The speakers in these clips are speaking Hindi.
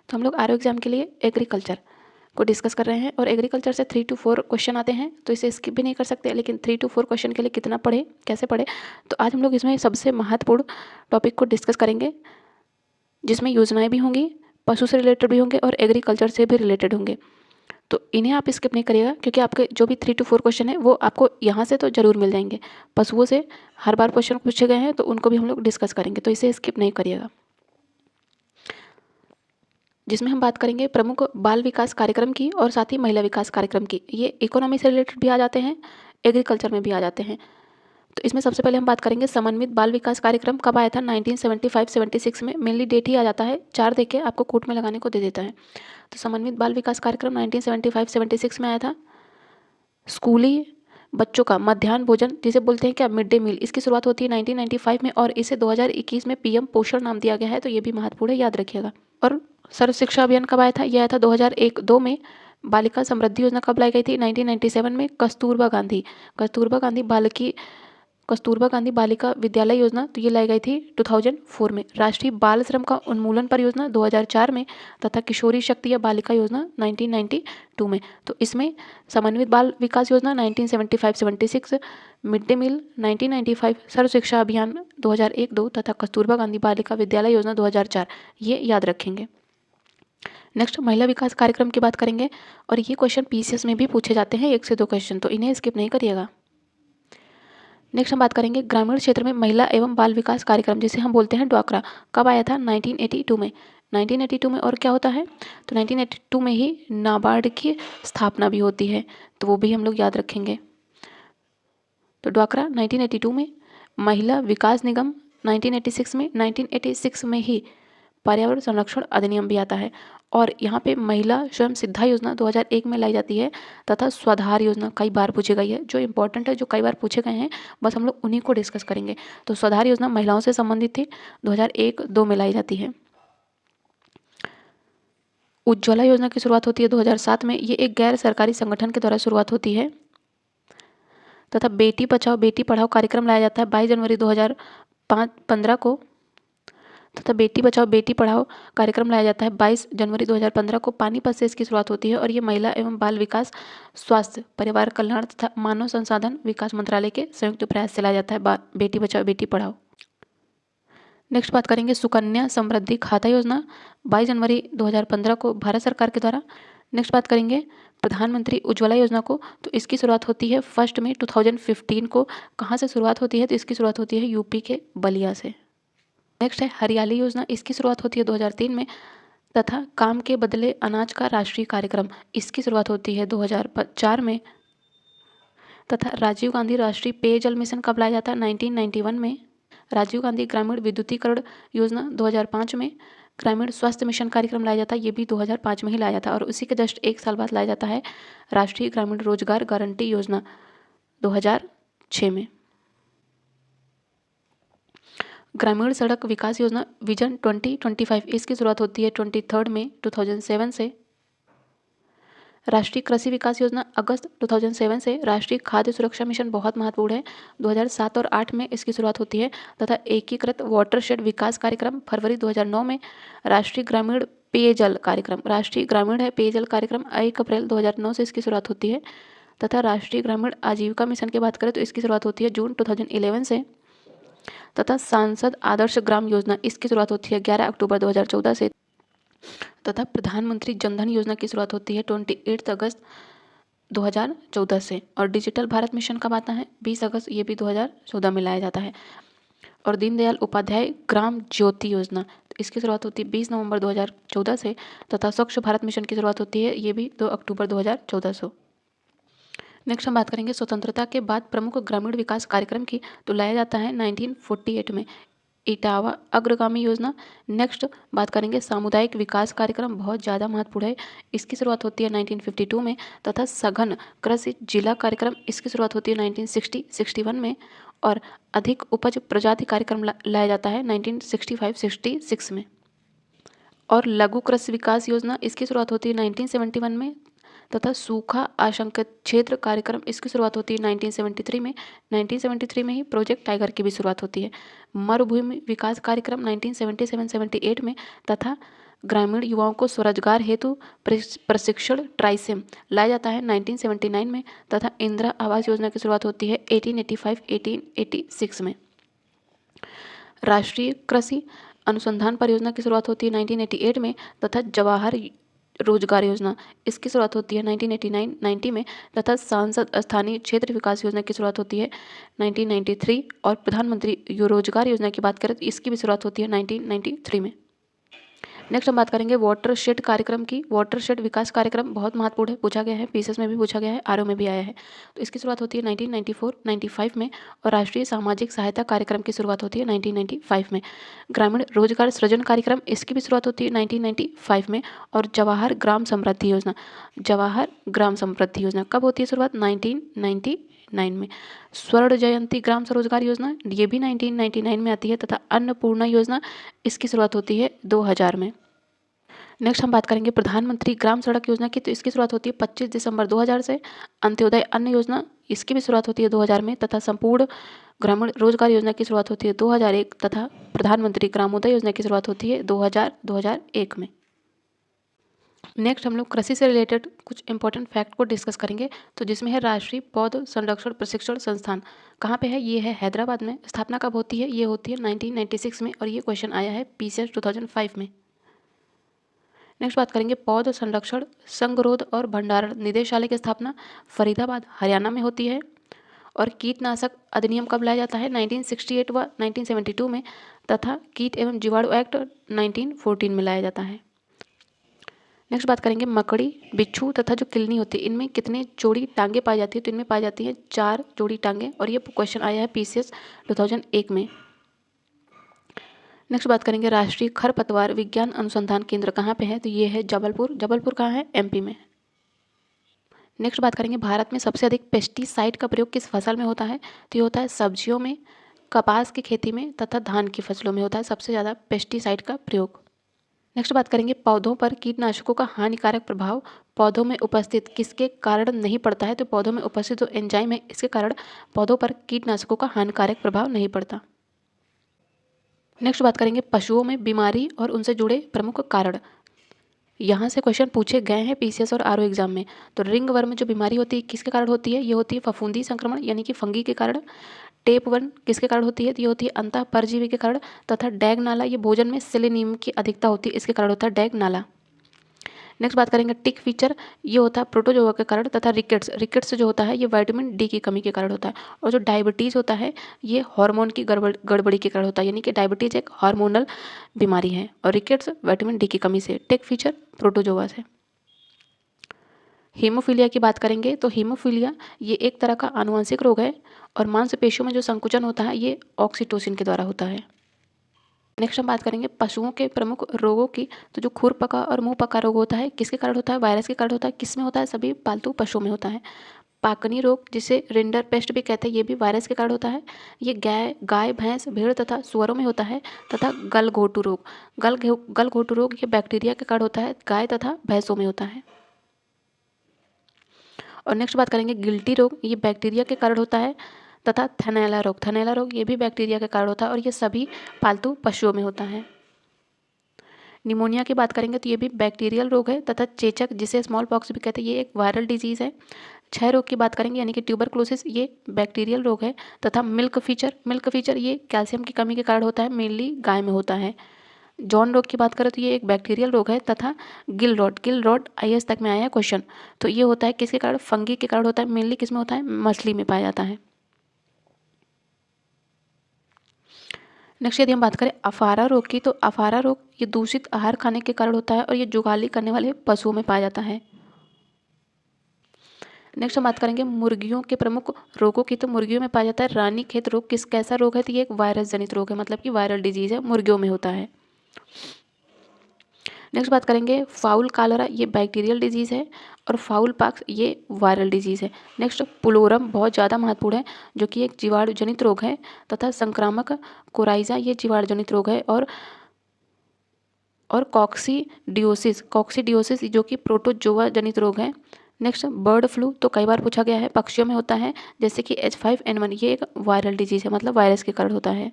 तो हम लोग आरओ एग्जाम के लिए एग्रीकल्चर को डिस्कस कर रहे हैं और एग्रीकल्चर से 3 to 4 क्वेश्चन आते हैं, तो इसे स्किप भी नहीं कर सकते, लेकिन 3 to 4 क्वेश्चन के लिए कितना पढ़े, कैसे पढ़े, तो आज हम लोग इसमें सबसे महत्वपूर्ण टॉपिक को डिस्कस करेंगे, जिसमें योजनाएं भी होंगी, पशु से रिलेटेड भी होंगे और एग्रीकल्चर से भी रिलेटेड होंगे। तो इन्हें आप स्किप नहीं करिएगा, क्योंकि आपके जो भी 3 to 4 क्वेश्चन है वो आपको यहाँ से तो जरूर मिल जाएंगे। पशुओं से हर बार क्वेश्चन पूछे गए हैं, तो उनको भी हम लोग डिस्कस करेंगे, तो इसे स्किप नहीं करिएगा। जिसमें हम बात करेंगे प्रमुख बाल विकास कार्यक्रम की और साथ ही महिला विकास कार्यक्रम की। ये इकोनॉमी से रिलेटेड भी आ जाते हैं, एग्रीकल्चर में भी आ जाते हैं। तो इसमें सबसे पहले हम बात करेंगे समन्वित बाल विकास कार्यक्रम कब आया था। 1975-76 में मेनली डेट ही आ जाता है, 4 देके आपको कोट में लगाने को दे देता है। तो समन्वित बाल विकास कार्यक्रम 1975-76 में आया था। स्कूली बच्चों का मध्याह्न भोजन, जिसे बोलते हैं क्या, मिड डे मील, इसकी शुरुआत होती है 1995 में और इसे 2021 में पीएम पोषण नाम दिया गया है, तो ये भी महत्वपूर्ण है, याद रखिएगा। और सर्व शिक्षा अभियान कब आया था, यह आया था 2001-2 में। बालिका समृद्धि योजना कब लाई गई थी, 1997 में। कस्तूरबा गांधी बालिका विद्यालय योजना, तो ये लाई गई थी 2004 में। राष्ट्रीय बाल श्रम का उन्मूलन परियोजना 2004 में, तथा किशोरी शक्ति या बालिका योजना 1992 में। तो इसमें समन्वित बाल विकास योजना 1975-76, मिड डे मील 1995, सर्व शिक्षा अभियान 2001-2 तथा कस्तूरबा गांधी बालिका विद्यालय योजना 2004, ये याद रखेंगे। नेक्स्ट महिला विकास कार्यक्रम की बात करेंगे, और ये क्वेश्चन पीसीएस में भी पूछे जाते हैं, 1 से 2 क्वेश्चन, तो इन्हें स्किप नहीं करिएगा। नेक्स्ट हम बात करेंगे ग्रामीण क्षेत्र में महिला एवं बाल विकास कार्यक्रम, जिसे हम बोलते हैं ड्वाक्रा, कब आया था, 1982 में। 1982 में और क्या होता है, तो 1982 में ही नाबार्ड की स्थापना भी होती है, तो वो भी हम लोग याद रखेंगे। तो ड्वाक्रा 1982 में, महिला विकास निगम 1986 में, 1986 में ही पर्यावरण संरक्षण अधिनियम भी आता है। और यहाँ पे महिला स्वयं सिद्धा योजना 2001 में लाई जाती है, तथा स्वाधार योजना कई बार पूछी गई है, जो इंपॉर्टेंट है, जो कई बार पूछे गए हैं, बस हम लोग उन्हीं को डिस्कस करेंगे। तो स्वाधार योजना महिलाओं से संबंधित थी, 2001-2 में लाई जाती है। उज्ज्वला योजना की शुरुआत होती है 2007 में, ये एक गैर सरकारी संगठन के द्वारा शुरुआत होती है। तथा बेटी बचाओ बेटी पढ़ाओ कार्यक्रम लाया जाता है 22 जनवरी 2015 को, तथा बेटी बचाओ बेटी पढ़ाओ कार्यक्रम लाया जाता है 22 जनवरी 2015 को। पानीपत से इसकी शुरुआत होती है और ये महिला एवं बाल विकास, स्वास्थ्य, परिवार कल्याण तथा मानव संसाधन विकास मंत्रालय के संयुक्त प्रयास से लाया जाता है बेटी बचाओ बेटी पढ़ाओ। नेक्स्ट बात करेंगे सुकन्या समृद्धि खाता योजना, 22 जनवरी 2015 को भारत सरकार के द्वारा। नेक्स्ट बात करेंगे प्रधानमंत्री उज्ज्वला योजना को, तो इसकी शुरुआत होती है 1 मई 2015 को। कहाँ से शुरुआत होती है, तो इसकी शुरुआत होती है यूपी के बलिया से। नेक्स्ट है हरियाली योजना, इसकी शुरुआत होती है 2003 में। तथा काम के बदले अनाज का राष्ट्रीय कार्यक्रम, इसकी शुरुआत होती है 2004 में। तथा राजीव गांधी राष्ट्रीय पेयजल मिशन कब लाया जाता है, 1991 में। राजीव गांधी ग्रामीण विद्युतीकरण योजना 2005 में। ग्रामीण स्वास्थ्य मिशन कार्यक्रम लाया जाता है, ये भी 2005 में ही लाया जाता है। और उसी के जस्ट 1 साल बाद लाया जाता है राष्ट्रीय ग्रामीण रोजगार गारंटी योजना 2006 में। ग्रामीण सड़क विकास योजना विजन 2025, इसकी शुरुआत होती है 23 मई 2007 से। राष्ट्रीय कृषि विकास योजना अगस्त 2007 से। राष्ट्रीय खाद्य सुरक्षा मिशन बहुत महत्वपूर्ण है, 2007 और 8 में इसकी शुरुआत होती है। तथा एकीकृत वाटरशेड विकास कार्यक्रम फरवरी 2009 में। राष्ट्रीय ग्रामीण पेयजल कार्यक्रम, राष्ट्रीय ग्रामीण है पेयजल कार्यक्रम 1 अप्रैल 2009 से इसकी शुरुआत होती है। तथा राष्ट्रीय ग्रामीण आजीविका मिशन की बात करें तो इसकी शुरुआत होती है जून 2011 से। तथा सांसद आदर्श ग्राम योजना, इसकी शुरुआत होती है 11 अक्टूबर 2014 से। तथा प्रधानमंत्री जनधन योजना की शुरुआत होती है 28 अगस्त 2014 से। और डिजिटल भारत मिशन कब आता है, 20 अगस्त, ये भी 2014 में लाया जाता है। और दीनदयाल उपाध्याय ग्राम ज्योति योजना, तो इसकी शुरुआत होती है 20 नवंबर 2014 से। तथा स्वच्छ भारत मिशन की शुरुआत होती है, ये भी 2 अक्टूबर 2014 से। नेक्स्ट हम बात करेंगे स्वतंत्रता के बाद प्रमुख ग्रामीण विकास कार्यक्रम की, तो लाया जाता है 1948 में इटावा अग्रगामी योजना। नेक्स्ट बात करेंगे सामुदायिक विकास कार्यक्रम, बहुत ज़्यादा महत्वपूर्ण है, इसकी शुरुआत होती है 1952 में। तथा सघन कृषि जिला कार्यक्रम, इसकी शुरुआत होती है 1960-61 में। और अधिक उपज प्रजाति कार्यक्रम लाया जाता है 1965-66 में। और लघु कृषि विकास योजना, इसकी शुरुआत होती है 1971 में। तथा सूखा आशंकित क्षेत्र कार्यक्रम, इसकी शुरुआत होती है 1973 में। 1973 में ही प्रोजेक्ट टाइगर की भी शुरुआत होती है। मरुभूमि विकास कार्यक्रम 1977-78 में। तथा ग्रामीण युवाओं को स्वरोजगार हेतु प्रशिक्षण ट्राइसेम लाया जाता है 1979 में तथा इंदिरा आवास योजना की शुरुआत होती है 1886 में। राष्ट्रीय कृषि अनुसंधान परियोजना की शुरुआत होती है 1988 में तथा जवाहर रोजगार योजना इसकी शुरुआत होती है 1989-90 में तथा सांसद स्थानीय क्षेत्र विकास योजना की शुरुआत होती है 1993 और प्रधानमंत्री रोजगार योजना की बात करें तो इसकी भी शुरुआत होती है 1993 में। नेक्स्ट हम बात करेंगे वाटरशेड कार्यक्रम की। वाटरशेड विकास कार्यक्रम बहुत महत्वपूर्ण है, पूछा गया है, पीसीएस में भी पूछा गया है, आरओ में भी आया है। तो इसकी शुरुआत होती है 1994-95 में और राष्ट्रीय सामाजिक सहायता कार्यक्रम की शुरुआत होती है 1995 में। ग्रामीण रोजगार सृजन कार्यक्रम इसकी भी शुरुआत होती है 1995 में और जवाहर ग्राम समृद्धि योजना कब होती है शुरुआत? 1999 में। स्वर्ण जयंती ग्राम स्वरोजगार योजना ये भी 1999 में आती है तथा अन्नपूर्णा योजना इसकी शुरुआत होती है 2000 में। नेक्स्ट हम बात करेंगे प्रधानमंत्री ग्राम सड़क योजना की। तो इसकी शुरुआत होती है 25 दिसंबर 2000 से। अंत्योदय अन्न योजना इसकी भी शुरुआत होती है 2000 में तथा संपूर्ण ग्रामीण रोजगार योजना की शुरुआत होती है 2001 तथा प्रधानमंत्री ग्रामोदय योजना की शुरुआत होती है 2001 में। नेक्स्ट हम लोग कृषि से रिलेटेड कुछ इंपॉर्टेंट फैक्ट को डिस्कस करेंगे। तो जिसमें है राष्ट्रीय पौध संरक्षण प्रशिक्षण संस्थान कहाँ पे है? ये है हैदराबाद में। स्थापना कब होती है? ये होती है 1996 में और ये क्वेश्चन आया है पीसीएस 2005 में। नेक्स्ट बात करेंगे पौध संरक्षण संगरोध और भंडारण निदेशालय की स्थापना फरीदाबाद हरियाणा में होती है। और कीटनाशक अधिनियम कब लाया जाता है? 1968 व 1972 में तथा कीट एवं जीवाणु एक्ट 1914 में लाया जाता है। नेक्स्ट बात करेंगे मकड़ी, बिच्छू तथा जो किलनी होती है इनमें कितने जोड़ी टांगे पाई जाती है? तो इनमें पाई जाती है 4 जोड़ी टांगे और ये क्वेश्चन आया है पीसीएस 2001 में। नेक्स्ट बात करेंगे राष्ट्रीय खरपतवार विज्ञान अनुसंधान केंद्र कहाँ पे है? तो ये है जबलपुर। जबलपुर कहाँ है? एमपी में। नेक्स्ट बात करेंगे भारत में सबसे अधिक पेस्टिसाइड का प्रयोग किस फसल में होता है? तो ये होता है सब्जियों में, कपास की खेती में तथा धान की फसलों में होता है सबसे ज़्यादा पेस्टिसाइड का प्रयोग। नेक्स्ट बात करेंगे पौधों पर कीटनाशकों का हानिकारक प्रभाव पौधों में उपस्थित किसके कारण नहीं पड़ता है? तो पौधों में उपस्थित जो एंजाइम है इसके कारण पौधों पर कीटनाशकों का हानिकारक प्रभाव नहीं पड़ता। नेक्स्ट बात करेंगे पशुओं में बीमारी और उनसे जुड़े प्रमुख कारण। यहाँ से क्वेश्चन पूछे गए हैं पीसीएस और आरओ एग्जाम में। तो रिंगवर्म जो बीमारी होती है किसके कारण होती है? ये होती है फफूंदी संक्रमण यानी कि फंगी के कारण। टेपवर्म किसके कारण होती है? तो ये होती है अंतः परजीवी के कारण। तथा डैग नाला ये भोजन में सेलेनियम की अधिकता होती है इसके कारण होता है डैग नाला। नेक्स्ट बात करेंगे टिक फीचर ये होता है प्रोटोजोआ के कारण। तथा रिकेट्स जो होता है ये विटामिन डी की कमी के कारण होता है। और जो डायबिटीज़ होता है ये हार्मोन की गड़बड़ी के कारण होता है यानी कि डायबिटीज़ एक हार्मोनल बीमारी है और रिकेट्स विटामिन डी की कमी से। टिक फीचर प्रोटोजोआ से। हीमोफीलिया की बात करेंगे तो हीमोफीलिया ये एक तरह का आनुवंशिक रोग है और मांसपेशियों में जो संकुचन होता है ये ऑक्सीटोसिन के द्वारा होता है। नेक्स्ट हम बात करेंगे पशुओं के प्रमुख रोगों की। तो जो खुरपका और मुंह पका रोग होता है किसके कारण होता है? वायरस के कारण होता है। किस में होता है? सभी पालतू पशुओं में होता है। पाकनी रोग जिसे रिंडर पेस्ट भी कहते हैं ये भी वायरस के कारण होता है। ये गाय भैंस भेड़ तथा सुअरों में होता है। तथा गलघोटू रोग ये बैक्टीरिया के कारण होता है, गाय तथा भैंसों में होता है। और नेक्स्ट बात करेंगे गिल्टी रोग ये बैक्टीरिया के कारण होता है। तथा थनैला रोग ये भी बैक्टीरिया के कारण होता है और ये सभी पालतू पशुओं में होता है। निमोनिया की बात करेंगे तो ये भी बैक्टीरियल रोग है। तथा चेचक जिसे स्मॉल पॉक्स भी कहते हैं ये एक वायरल डिजीज़ है। क्षय रोग की बात करेंगे यानी कि ट्यूबरक्लोसिस ये बैक्टीरियल रोग है। तथा मिल्क फीचर ये कैल्शियम की कमी के कारण होता है, मेनली गाय में होता है। जॉन रोग की बात करें तो ये एक बैक्टीरियल रोग है। तथा गिल रॉट आईएएस तक में आया है क्वेश्चन। तो ये होता है किसके कारण? फंगी के कारण होता है, मेनली किस में होता है? मछली में पाया जाता है। नेक्स्ट यदि हम बात करें अफारा रोग की तो अफारा रोग ये दूषित आहार खाने के कारण होता है और ये जुगाली करने वाले पशुओं में पाया जाता है। नेक्स्ट हम बात करेंगे मुर्गियों के प्रमुख रोगों की। तो मुर्गियों में पाया जाता है रानीखेत रोग। कैसा रोग है? तो ये एक वायरस जनित रोग है, मतलब कि वायरल डिजीज है, मुर्गियों में होता है। नेक्स्ट बात करेंगे फाउल कालरा ये बैक्टीरियल डिजीज़ है और फाउल पॉक्स ये वायरल डिजीज़ है। नेक्स्ट पुलोरम बहुत ज़्यादा महत्वपूर्ण है जो कि एक जीवाणु जनित रोग है। तथा संक्रामक कोराइजा ये जीवाणु जनित रोग है। और कॉक्सीडियोसिस जो कि प्रोटोजोआ जनित रोग है। नेक्स्ट बर्ड फ्लू तो कई बार पूछा गया है, पक्षियों में होता है, जैसे कि H5N1 ये एक वायरल डिजीज़ है, मतलब वायरस के कारण होता है।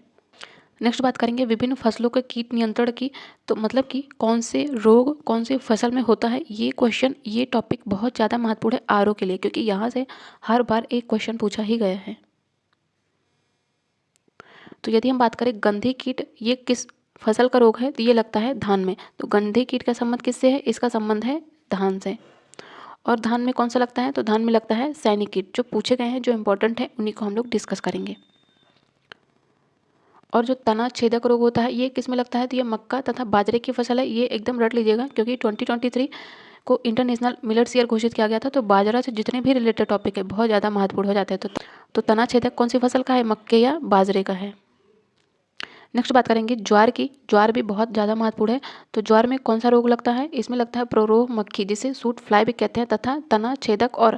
नेक्स्ट बात करेंगे विभिन्न फसलों के कीट नियंत्रण की। तो मतलब कि कौन से रोग कौन से फसल में होता है, ये क्वेश्चन, ये टॉपिक बहुत ज़्यादा महत्वपूर्ण है आरओ के लिए, क्योंकि यहाँ से हर बार एक क्वेश्चन पूछा ही गया है। तो यदि हम बात करें गंधी कीट, ये किस फसल का रोग है, तो ये लगता है धान में। तो गंधी कीट का संबंध किससे है, इसका संबंध है धान से। और धान में कौन सा लगता है, तो धान में लगता है सैनिक कीट। जो पूछे गए हैं, जो इंपॉर्टेंट है, उन्हीं को हम लोग डिस्कस करेंगे। और जो तना छेदक रोग होता है, ये किस में लगता है, तो ये मक्का तथा बाजरे की फसल है। ये एकदम रट लीजिएगा, क्योंकि 2023 को इंटरनेशनल मिलेट्स ईयर घोषित किया गया था। तो बाजरा से जितने भी रिलेटेड टॉपिक है बहुत ज़्यादा महत्वपूर्ण हो जाते हैं। तो तना छेदक कौन सी फसल का है, मक्के या बाजरे का है। नेक्स्ट बात करेंगे ज्वार की। ज्वार भी बहुत ज़्यादा महत्वपूर्ण है। तो ज्वार में कौन सा रोग लगता है, इसमें लगता है प्रोरोह मक्खी, जिसे सूट फ्लाई भी कहते हैं, तथा तना छेदक और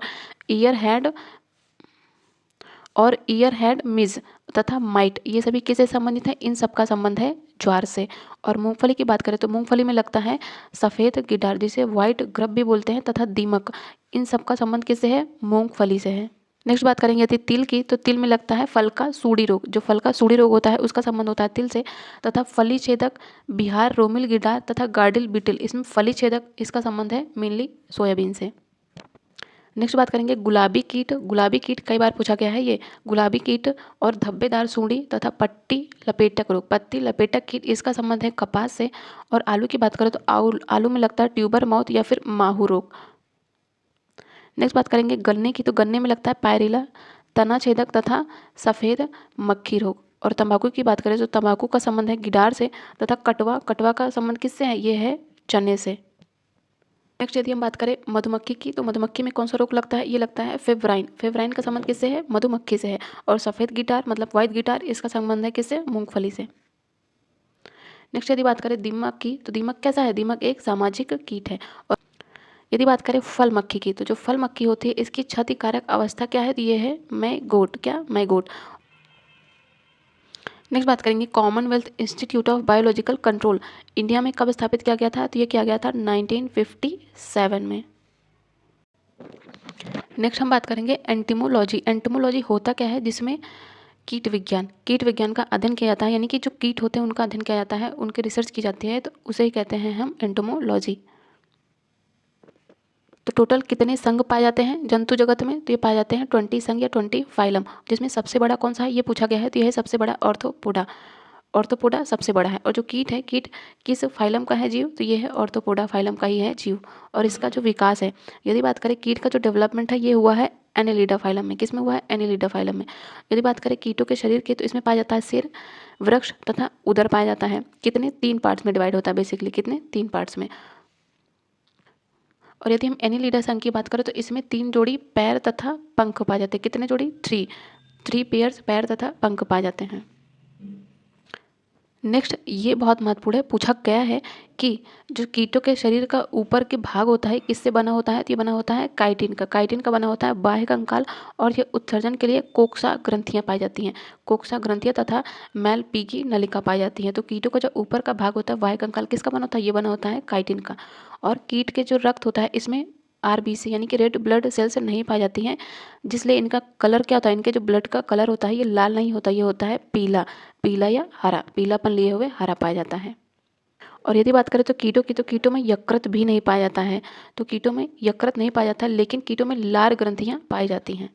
ईयर हेड मिज तथा माइट, ये सभी किससे संबंधित है, इन सब का संबंध है ज्वार से। और मूंगफली की बात करें तो मूंगफली में लगता है सफ़ेद गिडार, जिसे व्हाइट ग्रब भी बोलते हैं, तथा दीमक, इन सब का संबंध किससे है, मूंगफली से है। नेक्स्ट बात करेंगे यदि तिल की, तो तिल में लगता है फल का सूड़ी रोग। जो फल का सूड़ी रोग होता है उसका संबंध होता है तिल से। तथा फली छेदक बिहार रोमिल गिडार तथा गार्डिल बीटिल, इसमें फली छेदक, इसका संबंध है मेनली सोयाबीन से। नेक्स्ट बात करेंगे गुलाबी कीट। गुलाबी कीट कई बार पूछा गया है ये। गुलाबी कीट और धब्बेदार सूंडी तथा पट्टी लपेटक रोग, पत्ती लपेटक कीट, इसका संबंध है कपास से। और आलू की बात करें तो आलू में लगता है ट्यूबर माउथ या फिर माहू रोग। नेक्स्ट बात करेंगे गन्ने की। तो गन्ने में लगता है पायरिला, तना छेदक तथा सफ़ेद मक्खी रोग। और तंबाकू की बात करें तो तंबाकू का संबंध है गिडार से। तथा कटवा, कटवा का संबंध किससे है, ये है चने से। नेक्स्ट यदि हम बात करें मधुमक्खी की, तो मधुमक्खी में कौन सा रोग लगता है, ये लगता है फेब्राइन। फेब्राइन का संबंध किससे है, मधुमक्खी से है। और सफ़ेद गिटार मतलब व्हाइट गिटार, इसका संबंध है किससे, मूंगफली से। नेक्स्ट यदि बात करें दीमक की, तो दीमक कैसा है, दीमक एक सामाजिक कीट है। और यदि बात करें फल मक्खी की, तो जो फल मक्खी होती है इसकी क्षतिकारक अवस्था क्या है, तो ये है मैगोट। क्या, मैगोट। नेक्स्ट बात करेंगे Commonwealth institute of biological control, India में कब स्थापित किया गया था, तो ये किया गया था 1957 में। नेक्स्ट हम बात करेंगे एंटिमोलॉजी। एंटिमोलॉजी होता क्या है, जिसमें कीट विज्ञान का अध्ययन किया जाता है, यानी कि जो कीट होते हैं उनका अध्ययन किया जाता है, उनकी रिसर्च की जाती है, तो उसे ही कहते हैं हम एंटोमोलॉजी। तो टोटल कितने संघ पाए जाते हैं जंतु जगत में, तो ये पाए जाते हैं 20 संघ या 20 फाइलम, जिसमें सबसे बड़ा कौन सा है, ये पूछा गया है, तो यह है सबसे बड़ा ऑर्थोपोडा। ऑर्थोपोडा सबसे बड़ा है। और जो कीट है, कीट किस फाइलम का है जीव, तो ये है ऑर्थोपोडा फाइलम का ही है जीव। और इसका जो विकास है, यदि बात करें कीट का जो डेवलपमेंट है, ये हुआ है एनेलिडा फाइलम में। किस में हुआ है, एनेलिडा फाइलम में। यदि बात करें कीटों के शरीर की, तो इसमें पाया जाता है सिर, वृक्ष तथा उदर पाया जाता है। कितने, 3 पार्ट्स में डिवाइड होता है बेसिकली, कितने, 3 पार्ट्स में। और यदि हम एनीलिडा संघ की बात करें तो इसमें 3 जोड़ी पैर तथा पंख पाए जाते हैं। कितने जोड़ी, 3 पेयर्स, पैर तथा पंख पाए जाते हैं। नेक्स्ट ये बहुत महत्वपूर्ण है, पूछा गया है कि जो कीटों के शरीर का ऊपर के भाग होता है किससे बना होता है, तो ये बना होता है काइटिन का। काइटिन का बना होता है बाह्य कंकाल। और ये उत्सर्जन के लिए कोक्सा ग्रंथियाँ पाई जाती हैं। कोक्सा ग्रंथियाँ तथा मैलपीगी नलिका पाई जाती हैं। तो कीटों का जो ऊपर का भाग होता है बाह्य कंकाल, किसका बना होता है, ये बना होता है काइटिन का। और कीट के जो रक्त होता है इसमें आरबीसी यानी कि रेड ब्लड सेल्स नहीं पाई जाती हैं, जिसलिए इनका कलर क्या होता है, इनके जो ब्लड का कलर होता है ये लाल नहीं होता, ये होता है पीला, पीला या हरा, पीलापन लिए हुए हरा पाया जाता है। और यदि बात करें तो कीटों की, तो कीटों में यकृत भी नहीं पाया जाता है। तो कीटों में यकृत नहीं पाया जाता है, लेकिन कीटों में लार ग्रंथियाँ पाई जाती हैं।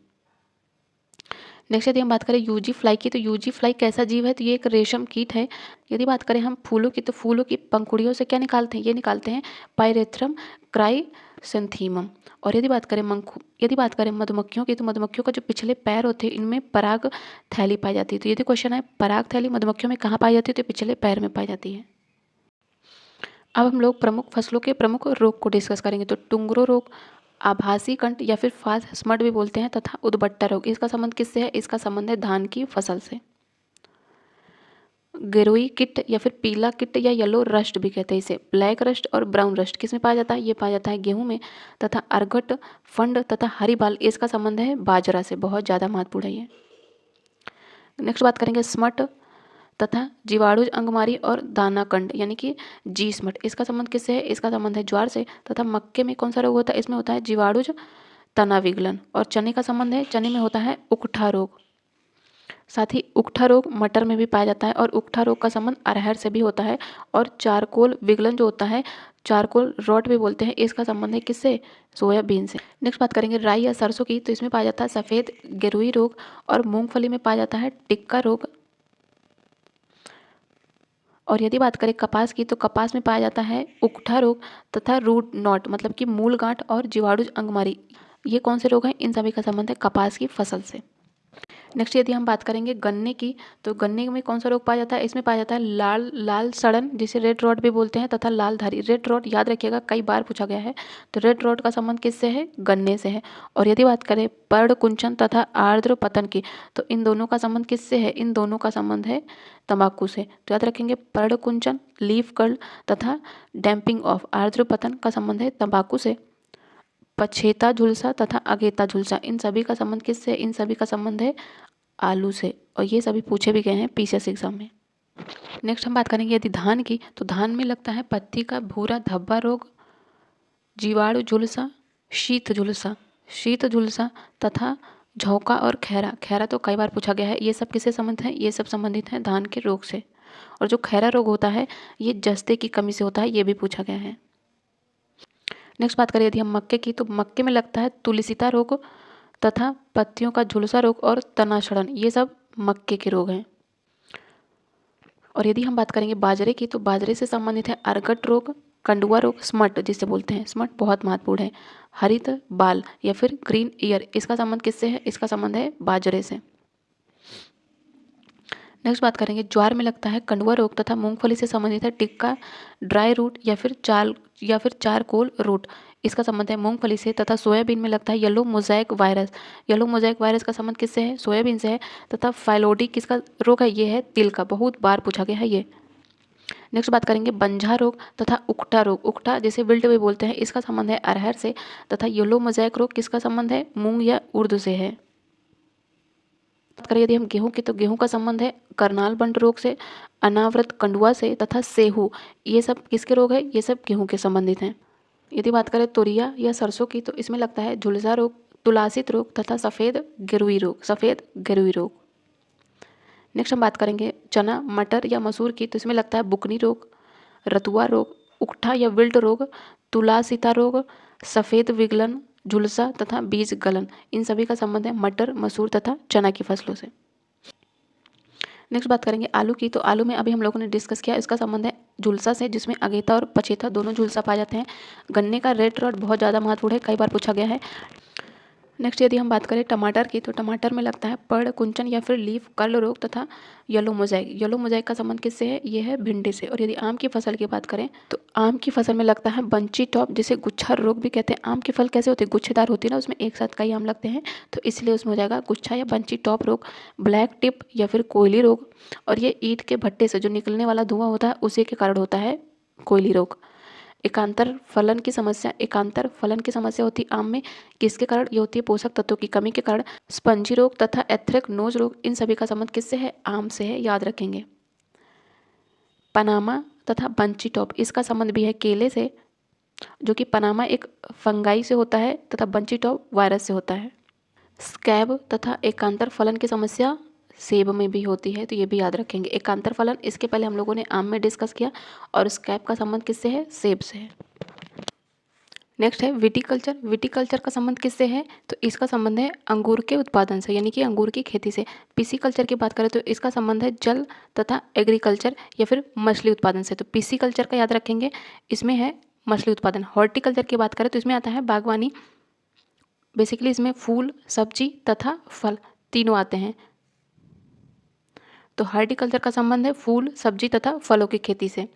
नेक्स्ट यदि हम बात करें यूजी फ्लाई की, तो यूजी फ्लाई कैसा जीव है, तो ये एक रेशम कीट है। यदि बात करें हम फूलों की, तो फूलों की पंखुड़ियों से क्या निकालते हैं, ये निकालते हैं पायरेथ्रम क्राइसेंथीमम। और यदि बात करें मधुमक्खियों की, तो मधुमक्खियों का जो पिछले पैर होते हैं इनमें पराग थैली पाई जाती है। तो यदि क्वेश्चन है पराग थैली मधुमक्खियों में कहाँ पाई जाती है, तो पिछले पैर में पाई जाती है। अब हम लोग प्रमुख फसलों के प्रमुख रोग को डिस्कस करेंगे। तो टुंगरो रोग, आभासी कंट या फिर फास स्मट भी बोलते हैं, तथा उदबट्टा रोग, इसका संबंध किससे है, इसका संबंध है धान की फसल से। गिरोई किट या फिर पीला किट या येलो रस्ट भी कहते हैं इसे, ब्लैक रस्ट और ब्राउन रस्ट किस में पाया जाता है, ये पाया जाता है गेहूं में। तथा अर्घट, फंड तथा हरी बाल, इसका संबंध है बाजरा से, बहुत ज़्यादा महत्वपूर्ण है ये। नेक्स्ट बात करेंगे स्मट तथा जीवाणुज अंगमारी और दानाकंड यानी कि जी स्मट, इसका संबंध किससे है, इसका संबंध है ज्वार से। तथा मक्के में कौन सा रोग होता है, इसमें होता है जीवाणुज तना विगलन। और चने का संबंध है, चने में होता है उकठा रोग। साथ ही उकठा रोग मटर में भी पाया जाता है और उकठा रोग का संबंध अरहर से भी होता है। और चारकोल विगलन जो होता है, चारकोल रॉट भी बोलते हैं, इसका संबंध है किससे? सोयाबीन से। नेक्स्ट बात करेंगे राई या सरसों की, तो इसमें पाया जाता है सफ़ेद गेरुई रोग और मूंगफली में पाया जाता है टिक्का रोग। और यदि बात करें कपास की, तो कपास में पाया जाता है उकठा रोग तथा रूट नॉट मतलब कि मूल गांठ और जीवाणु अंगमारी। ये कौन से रोग हैं? इन सभी का संबंध है कपास की फसल से। नेक्स्ट यदि हम बात करेंगे गन्ने की, तो गन्ने में कौन सा रोग पाया जाता है? इसमें पाया जाता है लाल सड़न, जिसे रेड रॉट भी बोलते हैं, तथा लाल धारी। रेड रॉट याद रखिएगा, कई बार पूछा गया है। तो रेड रॉट का संबंध किससे है? गन्ने से है। और यदि बात करें पर्ण कुंचन तथा आर्द्र पतन की, तो इन दोनों का संबंध किससे है? इन दोनों का संबंध है तंबाकू से। तो याद रखेंगे पर्ण कुंचन, लीफ कर्ल तथा डैम्पिंग ऑफ आर्द्र पतन का संबंध है तंबाकू से। पछेता झुलसा तथा अगेता झुलसा, इन सभी का संबंध किससे? इन सभी का संबंध है आलू से। और ये सभी पूछे भी गए हैं पीसीएस एग्जाम में। नेक्स्ट हम बात करेंगे यदि धान की, तो धान में लगता है पत्ती का भूरा धब्बा रोग, जीवाणु झुलसा, शीत झुलसा तथा झोंका और खैरा। खैरा तो कई बार पूछा गया है। ये सब किससे संबंधित है? ये सब संबंधित है धान के रोग से। और जो खैरा रोग होता है ये जस्ते की कमी से होता है, ये भी पूछा गया है। नेक्स्ट बात करें यदि हम मक्के की, तो मक्के में लगता है तुलसीता रोग तथा पत्तियों का झुलसा रोग और तना सड़न। ये सब मक्के के रोग हैं। और यदि हम बात करेंगे बाजरे की, तो बाजरे से संबंधित है अर्गट रोग, कंडुआ रोग, स्मट जिसे बोलते हैं। स्मट बहुत महत्वपूर्ण है। हरित बाल या फिर ग्रीन ईयर, इसका संबंध किससे है? इसका संबंध है बाजरे से। नेक्स्ट बात करेंगे ज्वार में लगता है कंडुआ रोग तथा मूंगफली से संबंधित है टिक्का ड्राई रूट या फिर चारकोल रूट। इसका संबंध है मूंगफली से। तथा सोयाबीन में लगता है yellow mosaic virus. Yellow mosaic virus का संबंध किससे है? सोयाबीन से है। तथा फाइलोडी किसका रोग है? ये है तिल का, बहुत बार पूछा गया है ये। नेक्स्ट बात करेंगे बंझा रोग तथा उकठा रोग। उकठा जिसे विल्ट भी बोलते हैं, इसका संबंध है अरहर से। तथा येलो मोज़ेक रोग किसका संबंध है? मूंग या उर्द से है। बात करें यदि हम गेहूं की, तो गेहूं का संबंध है करनाल बंट रोग से, अनावृत कंडुआ से तथा सेहू। ये सब किसके रोग है? ये सब गेहूं के संबंधित हैं। यदि बात करें तोरिया या सरसों की, तो इसमें लगता है झुलसा रोग, तुलासित रोग तथा सफ़ेद गेरुई रोग। नेक्स्ट हम बात करेंगे चना मटर या मसूर की, तो इसमें लगता है बुकनी रोग, रतुआ रोग, उकठा या विल्ट रोग, तुलासिता रोग, सफ़ेद विगलन, झुलसा तथा बीज गलन। इन सभी का संबंध है मटर, मसूर तथा चना की फसलों से। नेक्स्ट बात करेंगे आलू की, तो आलू में अभी हम लोगों ने डिस्कस किया, इसका संबंध है झुलसा से, जिसमें अगेता और पछेता दोनों झुलसा पाए जाते हैं। गन्ने का रेड रॉट बहुत ज़्यादा महत्वपूर्ण है, कई बार पूछा गया है। नेक्स्ट यदि हम बात करें टमाटर की, तो टमाटर में लगता है पर्ण कुंचन या फिर लीफ कर्ल रोग तथा येलो मोज़ेक। येलो मोज़ेक का संबंध किससे है? ये है भिंडी से। और यदि आम की फसल की बात करें, तो आम की फसल में लगता है बंची टॉप, जिसे गुच्छा रोग भी कहते हैं। आम की फल कैसे होती है? गुच्छेदार होती है ना, उसमें एक साथ कई आम लगते हैं, तो इसलिए उसमें हो जाएगा गुच्छा या बंची टॉप रोग। ब्लैक टिप या फिर कोयली रोग, और ये ईंट के भट्टे से जो निकलने वाला धुआं होता है उसी के कारण होता है कोयली रोग। एकांतर फलन की समस्या होती है आम में, किसके कारण ये होती है? पोषक तत्वों की कमी के कारण। स्पंजी रोग तथा एथ्रिक नोज रोग, इन सभी का संबंध किससे है? आम से है, याद रखेंगे। पनामा तथा बंची टॉप, इसका संबंध भी है केले से, जो कि पनामा एक फंगाई से होता है तथा बंची टॉप वायरस से होता है। स्कैब तथा एकांतर फलन की समस्या सेब में भी होती है, तो ये भी याद रखेंगे। एकांतर फलन इसके पहले हम लोगों ने आम में डिस्कस किया, और स्कैब का संबंध किससे है? सेब से है। नेक्स्ट है विटिकल्चर। विटिकल्चर का संबंध किससे है? तो इसका संबंध है अंगूर के उत्पादन से, यानी कि अंगूर की खेती से। पिसीकल्चर की बात करें तो इसका संबंध है जल तथा एग्रीकल्चर या फिर मछली उत्पादन से। तो पिसीकल्चर का याद रखेंगे, इसमें है मछली उत्पादन। हॉर्टिकल्चर की बात करें तो इसमें आता है बागवानी। बेसिकली इसमें फूल, सब्जी तथा फल तीनों आते हैं। तो हार्टिकल्चर का संबंध है फूल, सब्जी तथा फलों की खेती से।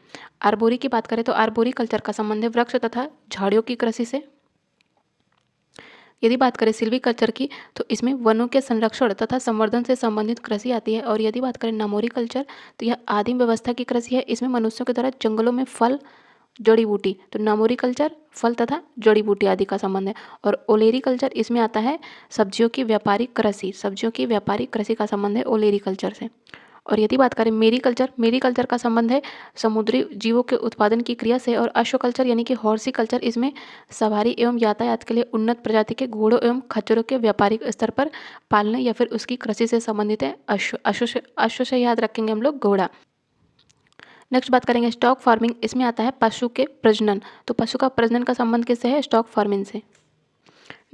आर्बोरी की बात करें तो आर्बोरिकल्चर का संबंध है वृक्ष तथा झाड़ियों की कृषि से। यदि बात करें सिल्वीकल्चर की, तो इसमें वनों के संरक्षण तथा संवर्धन से संबंधित कृषि आती है। और यदि बात करें नामोरिकल्चर, तो यह आदिम व्यवस्था की कृषि है। इसमें मनुष्यों के द्वारा जंगलों में फल, जड़ी बूटी, तो नामोरिकल्चर फल तथा जड़ी बूटी आदि का संबंध है। और ओलेरिकल्चर, इसमें आता है सब्जियों की व्यापारिक कृषि का संबंध है ओलेरिकल्चर से। और यदि बात करें मेरीकल्चर का संबंध है समुद्री जीवों के उत्पादन की क्रिया से। और अश्वकल्चर यानी कि हॉर्सिकल्चर, इसमें सवारी एवं यातायात के लिए उन्नत प्रजाति के घोड़ों एवं खच्चरों के व्यापारिक स्तर पर पालने या फिर उसकी कृषि से संबंधित है। अश्व से याद रखेंगे हम लोग घोड़ा। नेक्स्ट बात करेंगे स्टॉक फार्मिंग, इसमें आता है पशु के प्रजनन। तो पशु का प्रजनन का संबंध किससे है? स्टॉक फार्मिंग से।